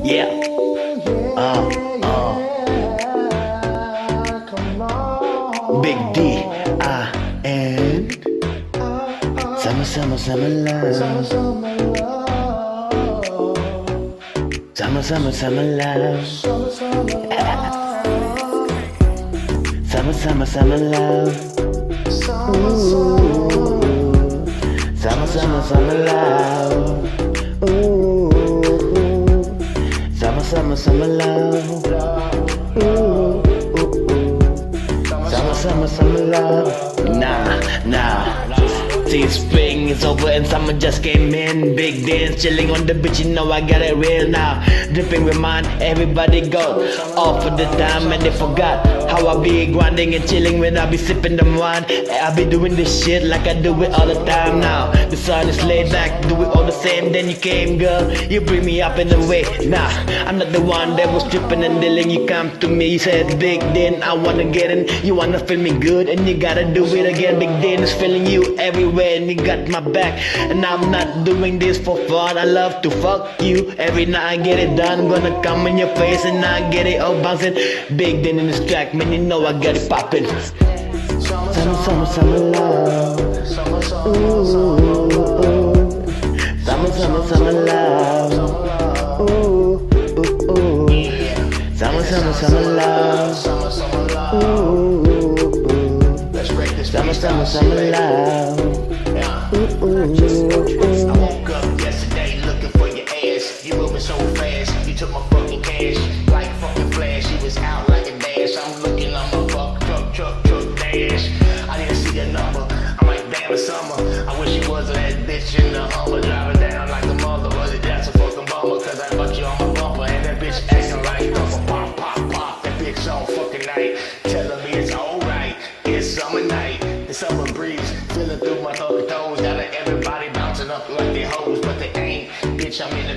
Yeah. Big D, I, and summer, summer, summer love. Summer, summer, summer love. Summer, summer, summer love. Ooh. Summer, summer, summer love. Ooh. Summer, summer, summer love. Ooh. Summer, summer, summer love. Nah. See, spring is over and summer just came in. Big dance, chilling on the beach, you know I got it real now. Dripping with mine, everybody go off for the time and they forgot how I be grinding and chilling when I be sipping the wine. I be doing this shit like I do it all the time now. The sun is laid back, do it all the same. Then you came, girl, you bring me up in the way. Nah, I'm not the one that was tripping and dealing. You come to me, you said, Big Dan, I wanna get in. You wanna feel me good and you gotta do it again. Big Dan is feeling you everywhere and you got my back. And I'm not doing this for fun, I love to fuck you. Every night I get it done, gonna come in your face and I get it all bouncing. Big Dan in this track, man, you know I got it poppin'. Summer, summer, summer love. Ooh. Summer, summer, summer love. Ooh. Summer, summer, summer love. Ooh. Summer, summer, summer love. I woke up yesterday looking for your ass. You moving so fast, you took my fucking cash. Like fucking flash, you was out like a dash. I'm looking on my truck dash. I didn't see your number, I'm like damn it's summer. I wish you wasn't that bitch in the Hummer. Driving down like a mother, was it that's a fucking bummer. Cause I fucked you on my bumper and that bitch acting like bumper. Pop, pop, pop, that bitch all fucking night. Telling me it's alright, it's summer night. The summer breeze, feeling through my fucking toes. Got everybody bouncing up like they hoes, but they ain't. Bitch, I'm in